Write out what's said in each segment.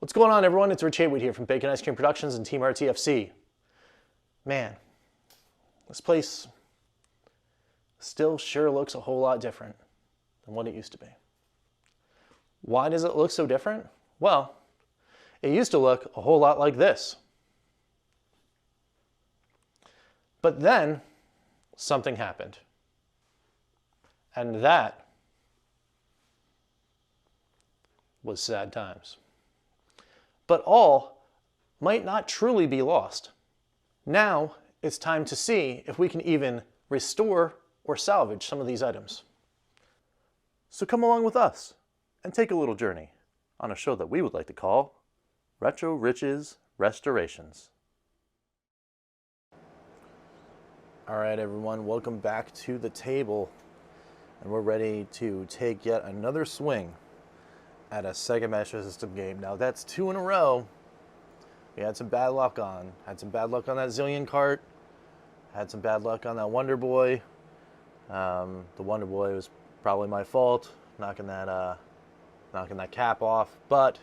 What's going on, everyone? It's Rich Haywood here from Bacon Ice Cream Productions and Team RTFC. Man, this place still sure looks a whole lot different than what it used to be. Why does it look so different? Well, it used to look a whole lot like this. But then something happened. And that was sad times. But all might not truly be lost. Now it's time to see if we can even restore or salvage some of these items. So come along with us and take a little journey on a show that we would like to call Retro Rich's Restorations. All right, everyone, welcome back to the table. And we're ready to take yet another swing at a Sega Master System game. Now that's 2 in a row. We had some bad luck on. Had some bad luck on that Zillion cart. Had some bad luck on that Wonder Boy. The Wonder Boy was probably my fault, knocking that cap off. But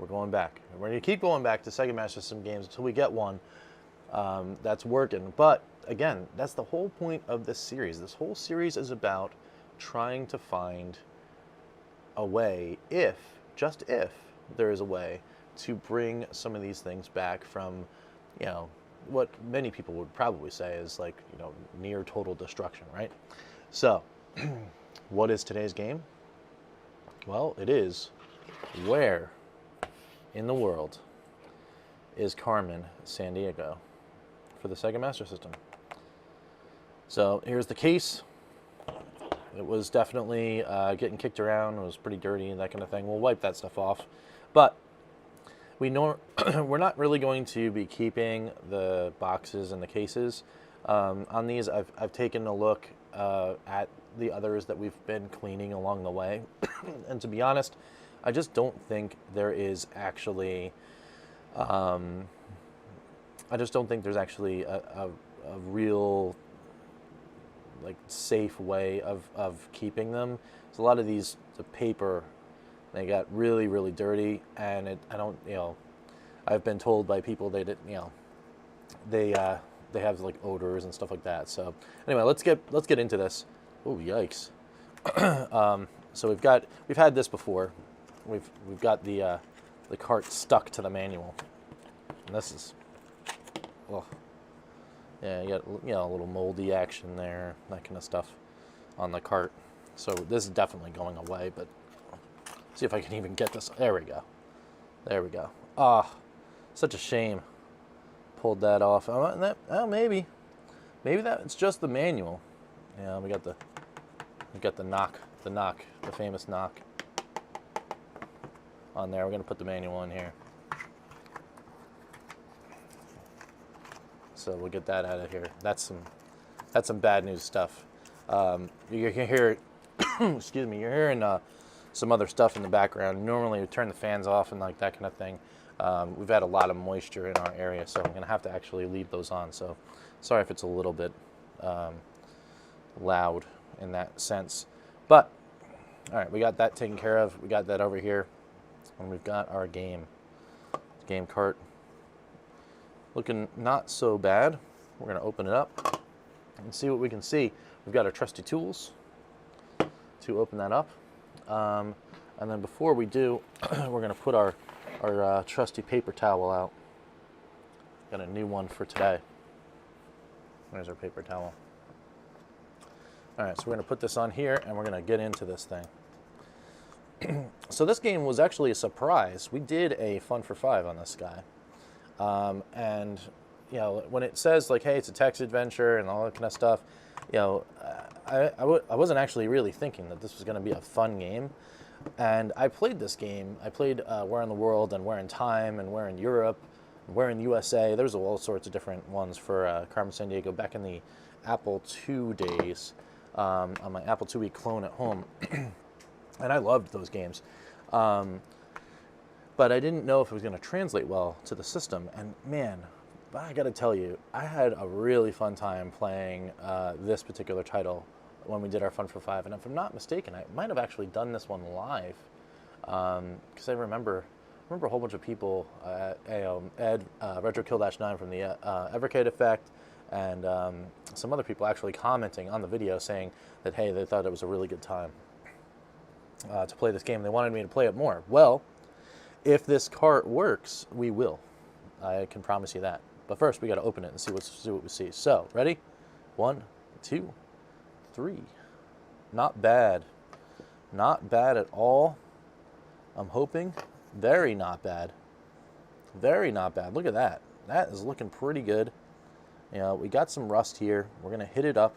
we're going back. We're going to keep going back to Sega Master System games until we get one that's working. But again, that's the whole point of this series. This whole series is about trying to find a way, just if there is a way, to bring some of these things back from, what many people would probably say is like, near total destruction, right? So, what is today's game? Well, it is, where in the world is Carmen Sandiego for the Sega Master System? So, here's the case. It was definitely getting kicked around. It was pretty dirty and that kind of thing. We'll wipe that stuff off. But we know we're not really going to be keeping the boxes and the cases. On these, I've taken a look at the others that we've been cleaning along the way. And to be honest, I just don't think there is actually... I just don't think there's actually a real... safe way of keeping them. So a lot of these, the paper, they got really, really dirty, and I've been told by people they have like odors and stuff like that. So anyway, let's get into this. Oh, yikes. So we've had this before. We've got the cart stuck to the manual, and this is, oh. Yeah, you got a little moldy action there, that kind of stuff on the cart. So this is definitely going away, but see if I can even get this. There we go. There we go. Ah, such a shame. Pulled that off. Maybe that's just the manual. Yeah, we got the famous knock on there. We're gonna put the manual in here. So we'll get that out of here. That's some bad news stuff. You can hear, excuse me, you're hearing some other stuff in the background. Normally we turn the fans off and like that kind of thing. We've had a lot of moisture in our area, so I'm gonna have to actually leave those on. So sorry if it's a little bit loud in that sense. But all right, we got that taken care of. We got that over here, and we've got our game cart. Looking not so bad. We're going to open it up and see what we can see. We've got our trusty tools to open that up. And then before we do, we're going to put our trusty paper towel out. Got a new one for today. There's our paper towel. All right, so we're going to put this on here and we're going to get into this thing. So this game was actually a surprise. We did a Fun for 5 on this guy. And when it says like, hey, it's a text adventure and all that kind of stuff, I wasn't actually really thinking that this was going to be a fun game. And I played this game. I played Where in the World and Where in Time and Where in Europe, and Where in the USA. There's all sorts of different ones for Carmen Sandiego back in the Apple II days, on my Apple IIe clone at home. And I loved those games. But I didn't know if it was going to translate well to the system. And man, I got to tell you, I had a really fun time playing this particular title when we did our Fun for 5. And if I'm not mistaken, I might have actually done this one live, because I remember remember a whole bunch of people, Ed, RetroKill-9 from the Evercade Effect, and some other people actually commenting on the video saying that, hey, they thought it was a really good time to play this game. They wanted me to play it more. Well, if this cart works, we will. I can promise you that. But first, we got to open it and see what we see. So, ready? 1, 2, 3. Not bad. Not bad at all. I'm hoping. Very not bad. Very not bad. Look at that. That is looking pretty good. You know, we got some rust here. We're going to hit it up.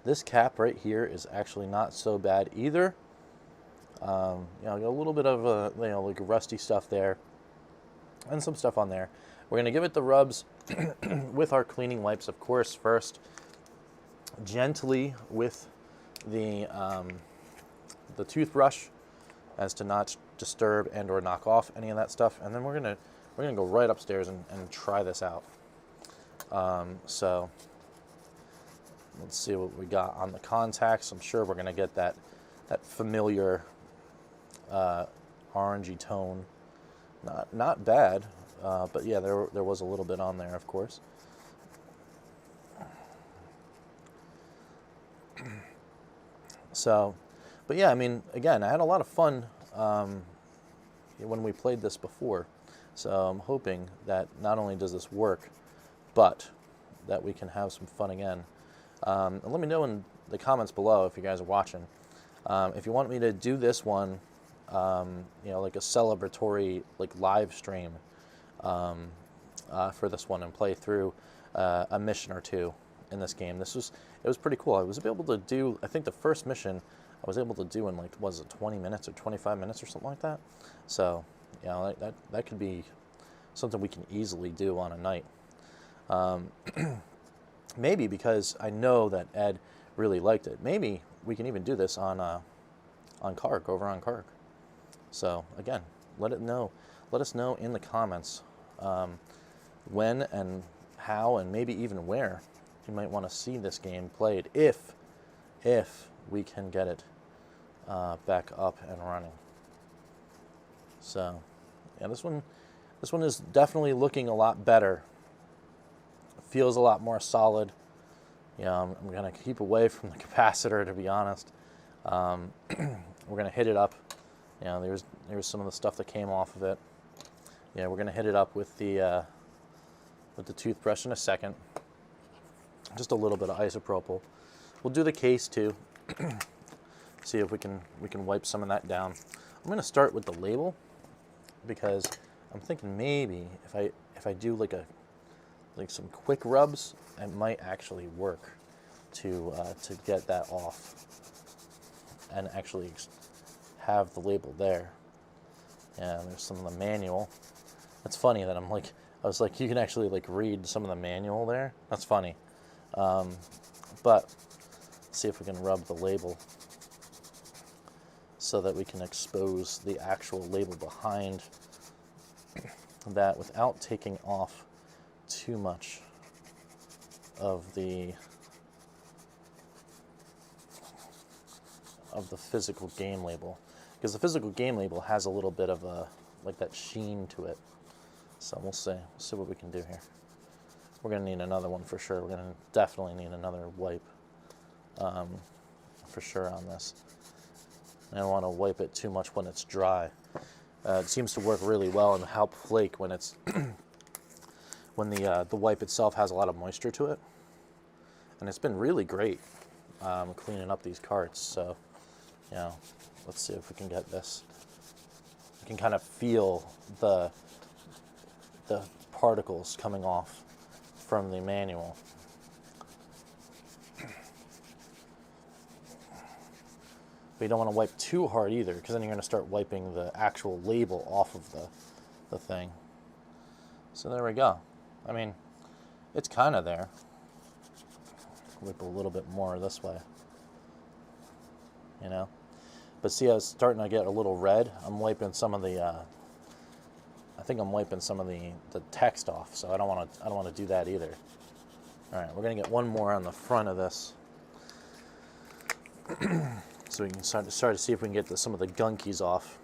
This cap right here is actually not so bad either. You know, got a little bit of like rusty stuff there, and some stuff on there. We're going to give it the rubs with our cleaning wipes, of course, first. Gently with the toothbrush, as to not disturb and or knock off any of that stuff. And then we're gonna go right upstairs and try this out. So let's see what we got on the contacts. I'm sure we're gonna get that familiar orangey tone. Not bad, but yeah, there was a little bit on there, of course. So, but yeah, I mean, again, I had a lot of fun when we played this before. So I'm hoping that not only does this work, but that we can have some fun again. And let me know in the comments below if you guys are watching. If you want me to do this one, you know, like a celebratory, like live stream for this one and play through a mission or two in this game. It was pretty cool. I was able to do, I think the first mission I was able to do in, like, was it 20 minutes or 25 minutes or something like that? So, you know, that could be something we can easily do on a night. Maybe because I know that Ed really liked it. Maybe we can even do this on Karg, over on Karg. So again, let us know in the comments when and how and maybe even where you might want to see this game played if we can get it back up and running. So yeah, this one is definitely looking a lot better. It feels a lot more solid. You know, I'm gonna keep away from the capacitor, to be honest. We're gonna hit it up. You know, there's some of the stuff that came off of it. Yeah, we're gonna hit it up with the toothbrush in a second. Just a little bit of isopropyl. We'll do the case too. See if we can wipe some of that down. I'm gonna start with the label because I'm thinking maybe if I do like some quick rubs, it might actually work to get that off and actually have the label there. And there's some of the manual. It's funny that I was like, you can actually like read some of the manual there. That's funny. But let's see if we can rub the label so that we can expose the actual label behind that without taking off too much of the physical game label, because the physical game label has a little bit of like that sheen to it. So we'll see what we can do here. We're gonna need another one for sure. We're gonna definitely need another wipe for sure on this. I don't want to wipe it too much when it's dry. It seems to work really well and help flake when it's when the wipe itself has a lot of moisture to it. And it's been really great cleaning up these carts. So, you know, let's see if we can get this. You can kind of feel the particles coming off from the manual. But you don't want to wipe too hard either, because then you're going to start wiping the actual label off of the thing. So there we go. I mean, it's kind of there. Wipe a little bit more this way, you know. But see, I was starting to get a little red. I'm wiping some of the. I think I'm wiping some of the text off, so I don't want to do that either. All right, we're gonna get one more on the front of this, so we can start to see if we can get some of the gunkies off.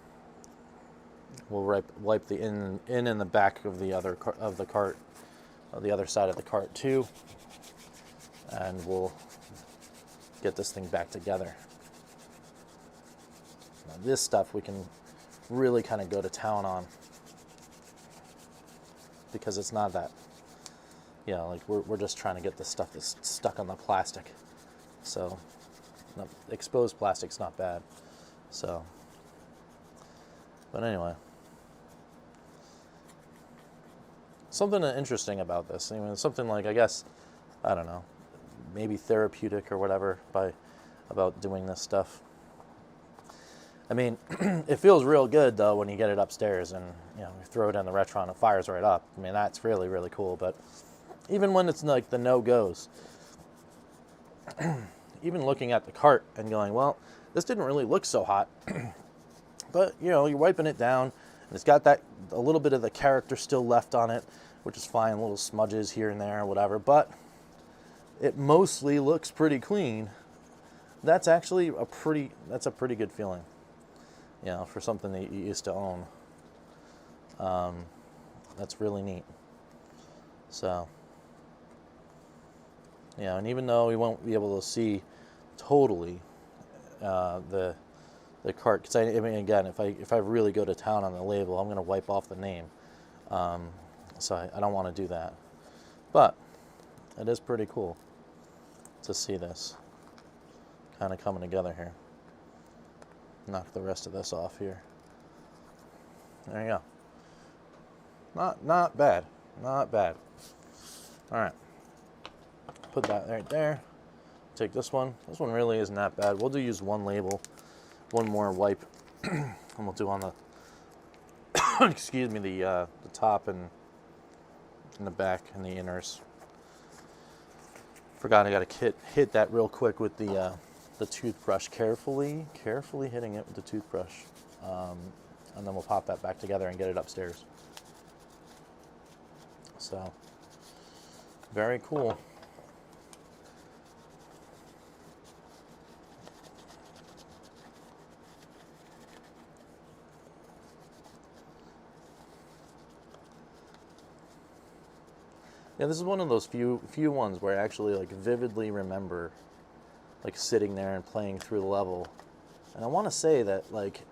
we'll wipe the in and the back of the other of the cart, the other side of the cart too, and we'll get this thing back together. Now this stuff we can really kind of go to town on, because it's not that, you know, like we're just trying to get the stuff that's stuck on the plastic. So exposed plastic's not bad. So, but anyway, something interesting about this. I mean, something like, I guess, I don't know, maybe therapeutic or whatever about doing this stuff. I mean, it feels real good though when you get it upstairs and, you know, you throw it in the Retron and it fires right up. I mean, that's really, really cool. But even when it's like the no-goes, even looking at the cart and going, well, this didn't really look so hot. But, you know, you're wiping it down and it's got that, a little bit of the character still left on it, which is fine, little smudges here and there or whatever, but it mostly looks pretty clean. That's actually that's a pretty good feeling, you know, for something that you used to own. That's really neat. So, yeah, and even though we won't be able to see totally the cart, because I mean, again, if I really go to town on the label, I'm going to wipe off the name. So I don't want to do that. But it is pretty cool to see this kind of coming together here. Knock the rest of this off here. There you go. Not bad. Not bad. All right. Put that right there. Take this one. This one really isn't that bad. We'll use one label, one more wipe, and we'll do on the excuse me, the top and the back and the inners. Forgot I got to hit that real quick with the toothbrush, carefully hitting it with the toothbrush, and then we'll pop that back together and get it upstairs. So, very cool. Yeah, this is one of those few ones where I actually like vividly remember like sitting there and playing through the level. And I want to say that like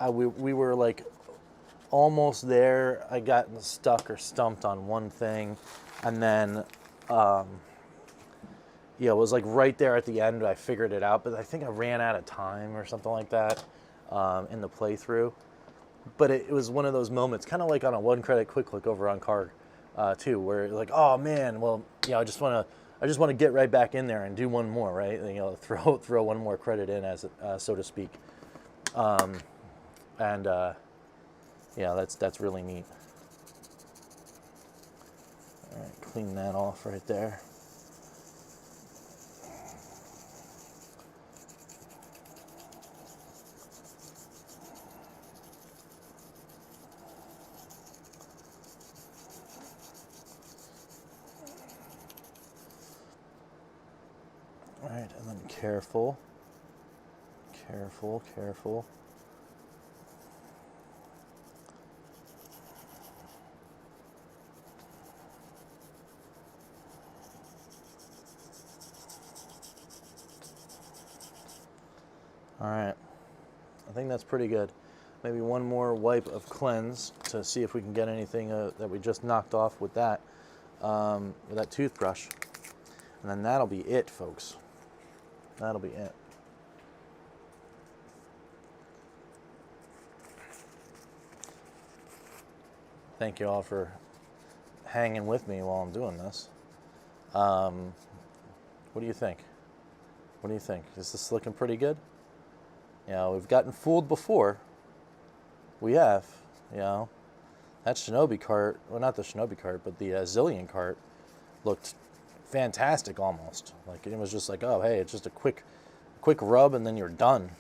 we were like almost there. I got stuck or stumped on one thing, and then yeah, it was like right there at the end I figured it out, but I think I ran out of time or something like that in the playthrough. But it was one of those moments, kind of like on a one credit quick look over on Card too, where like, oh man, well, you know, I just want to get right back in there and do one more, right? You know, throw one more credit in, as so to speak. Yeah, that's really neat. All right, clean that off right there. All right, and then careful. All right, I think that's pretty good. Maybe one more wipe of cleanse to see if we can get anything that we just knocked off with that toothbrush. And then that'll be it, folks. That'll be it. Thank you all for hanging with me while I'm doing this. What do you think? What do you think? Is this looking pretty good? You know, we've gotten fooled before. We have, you know. That Shinobi cart, well, not the Shinobi cart, but the Zillion cart looked fantastic almost. Like, it was just like, oh, hey, it's just a quick rub and then you're done,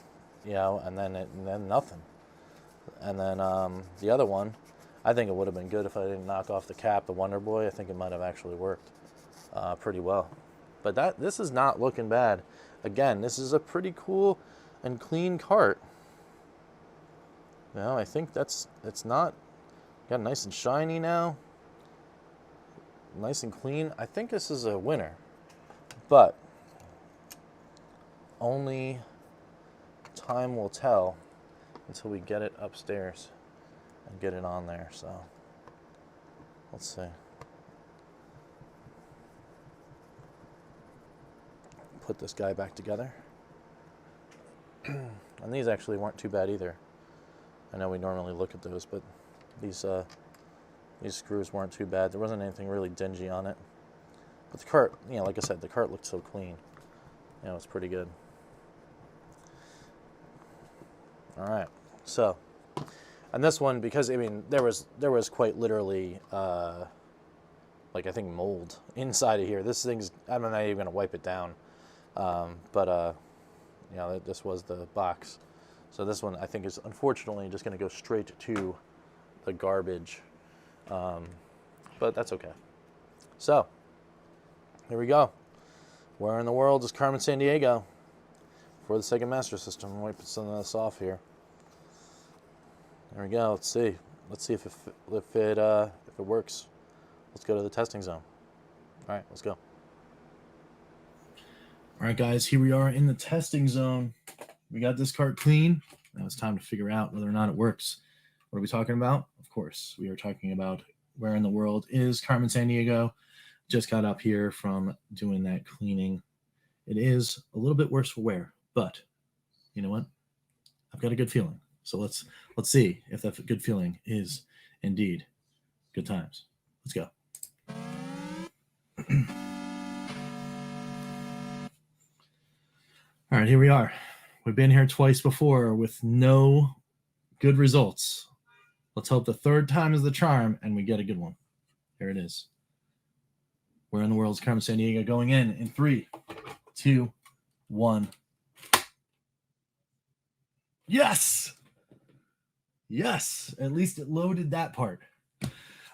you know, and then nothing. And then the other one, I think it would have been good if I didn't knock off the cap, the Wonder Boy. I think it might have actually worked pretty well. But this is not looking bad. Again, this is a pretty cool and clean cart. No, I think it's not. Got nice and shiny now. Nice and clean. I think this is a winner. But only time will tell until we get it upstairs and get it on there. So let's see. Put this guy back together. And these actually weren't too bad either. I know we normally look at those, but these screws weren't too bad. There wasn't anything really dingy on it. But the cart, like I said, the cart looked so clean. It's pretty good. All right, so, and this one, because there was quite literally, like I think mold inside of here. This thing's, I'm not even gonna wipe it down, but this was the box. So this one I think is unfortunately just gonna go straight to the garbage, but that's okay. So here we go. Where in the world is Carmen Sandiego for the Sega Master System? I'm wiping some of this off here. There we go. Let's see. Let's see if it works. Let's go to the testing zone. All right, let's go. All right, guys. Here we are in the testing zone. We got this cart clean. Now it's time to figure out whether or not it works. What are we talking about? Of course, we are talking about where in the world is Carmen Sandiego. Just got up here from doing that cleaning. It is a little bit worse for wear, but you know what? I've got a good feeling. So let's see if that good feeling is indeed good times. Let's go. All right, here we are. We've been here twice before with no good results. Let's hope the third time is the charm and we get a good one. Here it is. Where in the world is Carmen Sandiego going in 3, 2, 1. Yes! Yes! At least it loaded that part.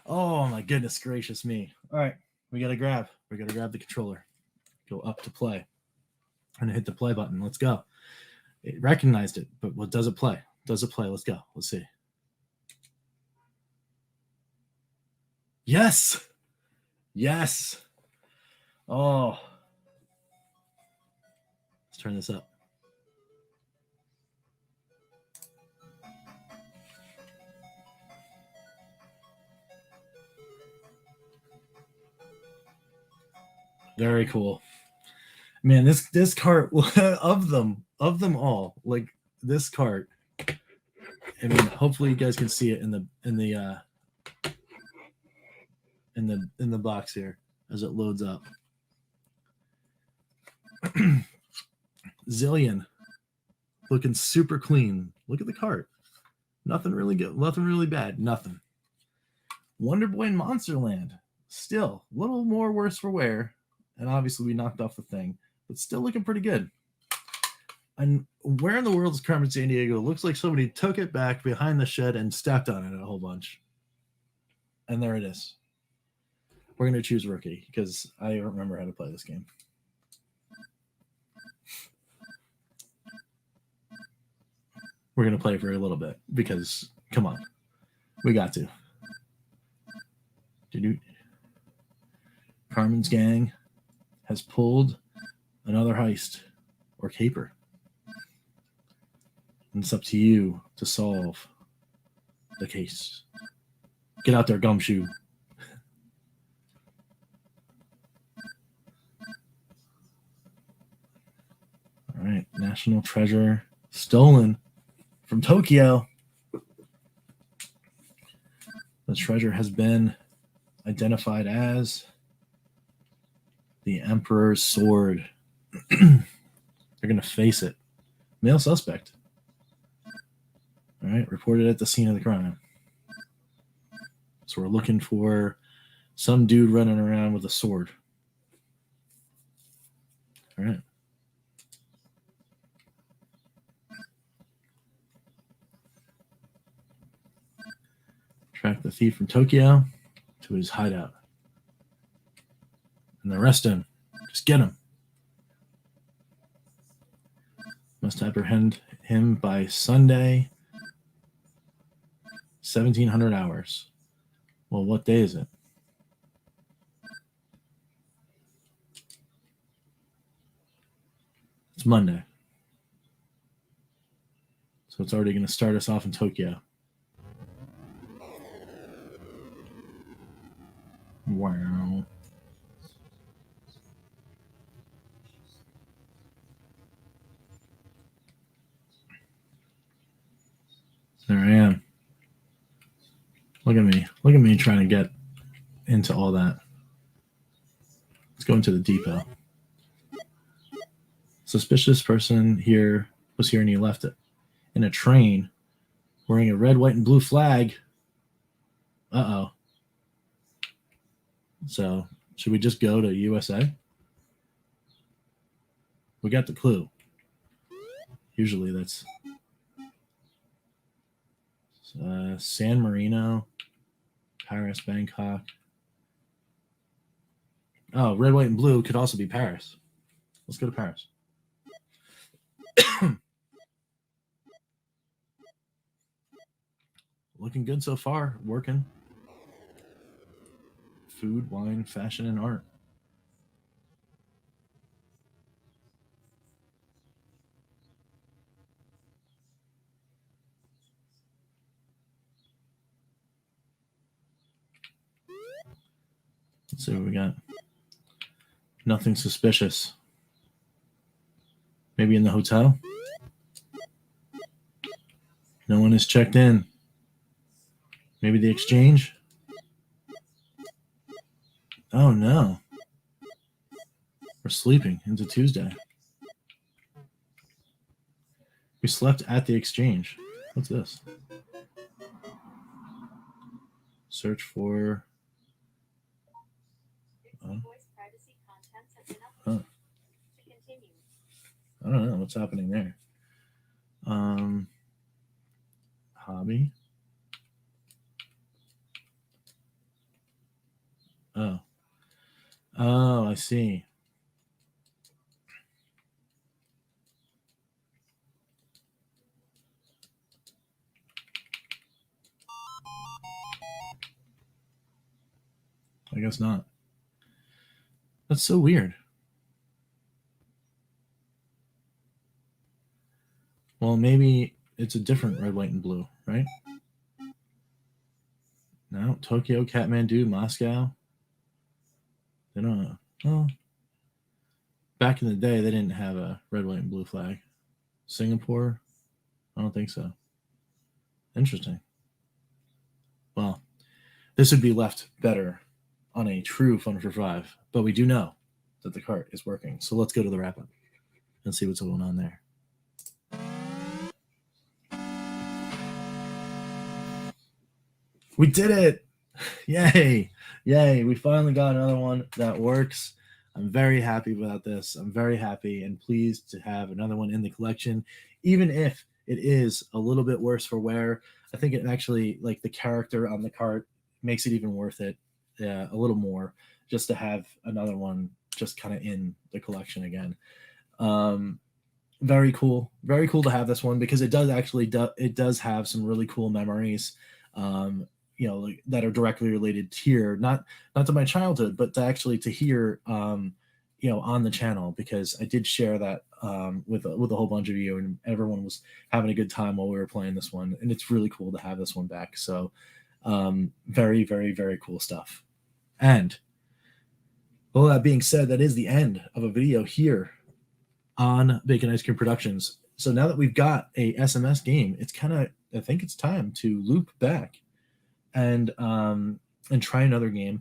Oh my goodness gracious me. All right, we gotta grab the controller. Go up to play. And hit the play button. Let's go. It recognized it, but what does it play? Does it play? Let's go. Let's see. Yes! Yes! Oh. Let's turn this up. Very cool. Man, this cart of them all, like this cart. I mean, hopefully you guys can see it in the box here as it loads up. Zillion, looking super clean. Look at the cart. Nothing really good. Nothing really bad. Nothing. Wonder Boy and Monsterland, still a little more worse for wear, and obviously we knocked off the thing, but still looking pretty good. And where in the world is Carmen Sandiego? Looks like somebody took it back behind the shed and stepped on it a whole bunch. And there it is. We're going to choose rookie because I don't remember how to play this game. We're going to play for a little bit because, come on, we got to. Carmen's gang has pulled another heist or caper. And it's up to you to solve the case. Get out there, Gumshoe. All right, national treasure stolen from Tokyo. The treasure has been identified as the Emperor's sword. They're going to face it. Male suspect. All right, reported at the scene of the crime. So we're looking for some dude running around with a sword. All right. Track the thief from Tokyo to his hideout. And arrest him. Just get him. Must apprehend him by Sunday. 1,700 hours. Well, what day is it? It's Monday. So it's already going to start us off in Tokyo. Wow. There I am. Look at me. Look at me trying to get into all that. Let's go into the depot. Suspicious person here was here and he left it in a train wearing a red, white, and blue flag. Uh-oh. So should we just go to USA? We got the clue. Usually that's San Marino, Paris, Bangkok. Oh, red, white, and blue could also be Paris. Let's go to Paris. Looking good so far. Working. Food, wine, fashion, and art. Let's see what we got. Nothing suspicious. Maybe in the hotel? No one is checked in. Maybe the exchange? Oh no. We're sleeping into Tuesday. We slept at the exchange. What's this? Search for... Huh. I don't know what's happening there. Hobby. Oh. Oh, I see. I guess not. That's so weird. Well, maybe it's a different red, white, and blue, right? No, Tokyo, Kathmandu, Moscow. They don't know. Well, back in the day, they didn't have a red, white, and blue flag. Singapore? I don't think so. Interesting. Well, this would be left better on a true Fun for 5, but we do know that the cart is working. So let's go to the wrap-up and see what's going on there. We did it! Yay! Yay! We finally got another one that works. I'm very happy about this. I'm very happy and pleased to have another one in the collection, even if it is a little bit worse for wear. I think it actually, like the character on the cart, makes it even worth it. Yeah, a little more, just to have another one just kind of in the collection again. Very cool to have this one because it does actually it does have some really cool memories. You know, like, that are directly related here, not to my childhood, but to here, you know, on the channel, because I did share that with a whole bunch of you, and everyone was having a good time while we were playing this one, and it's really cool to have this one back. So, very, very, very cool stuff. And all that being said, that is the end of a video here on Bacon Ice Cream Productions. So now that we've got a SMS game, it's I think it's time to loop back and try another game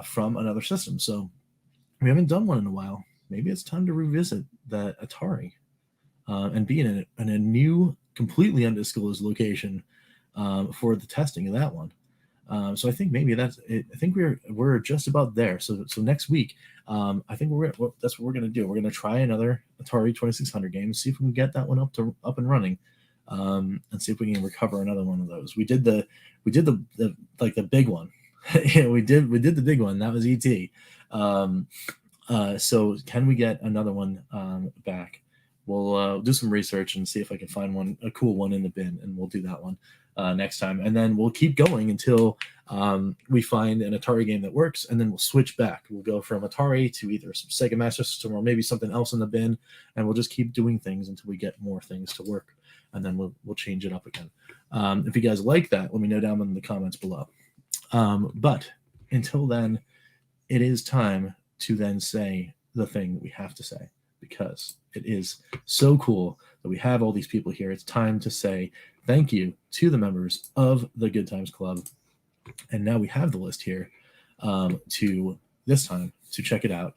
from another system. So we haven't done one in a while. Maybe it's time to revisit that Atari and be in a new, completely undisclosed location for the testing of that one. So I think maybe that's it. I think we're just about there. So next week, I think that's what we're gonna do. We're gonna try another Atari 2600 game, see if we can get that one up and running, and see if we can recover another one of those. We did the like the big one. Yeah, we did the big one. That was ET. So can we get another one back? We'll do some research and see if I can find a cool one in the bin, and we'll do that one. next time, and then we'll keep going until we find an Atari game that works, and then we'll switch back. We'll go from Atari to either some Sega Master System or maybe something else in the bin, and we'll just keep doing things until we get more things to work, and then we'll change it up again. If you guys like that, let me know down in the comments below. But until then, it is time to then say the thing we have to say, because it is so cool that we have all these people here. It's time to say thank you to the members of the Good Times Club. And now we have the list here to check it out.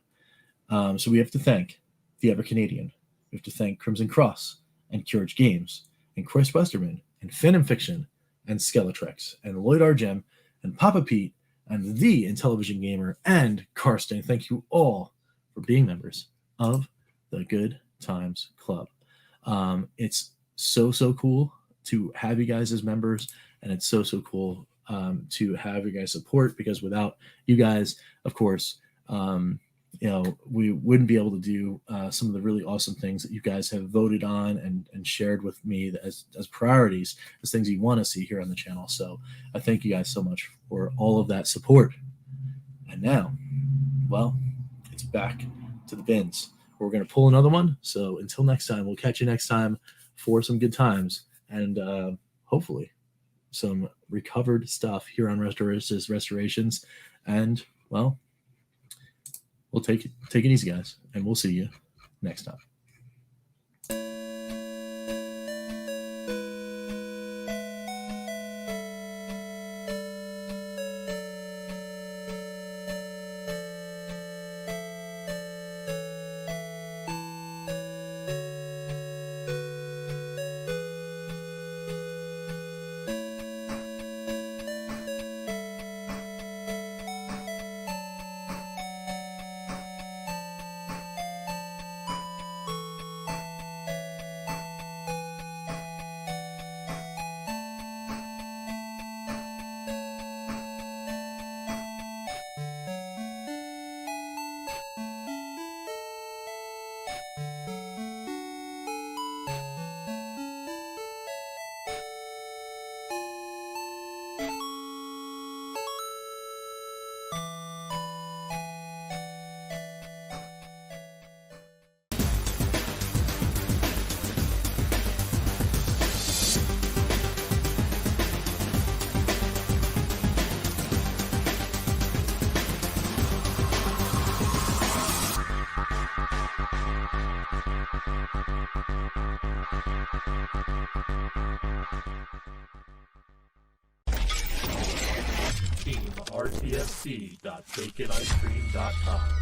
So we have to thank the EverCanadian. We have to thank Crimson Cross and Courage Games and Chris Westerman and Finn and Fiction and Skeletrex and Lloyd R. Gem and Papa Pete and the Intellivision Gamer and Karsten. Thank you all for being members of the Good Times Club. It's so cool to have you guys as members, and it's so cool to have you guys support, because without you guys, of course, we wouldn't be able to do some of the really awesome things that you guys have voted on and shared with me as priorities, as things you want to see here on the channel. So I thank you guys so much for all of that support. And now, well, it's back to the bins. We're going to pull another one. So until next time, we'll catch you next time for some good times and hopefully some recovered stuff here on Restorations. And, well, we'll take it easy, guys, and we'll see you next time. RTSC.baconicecream.com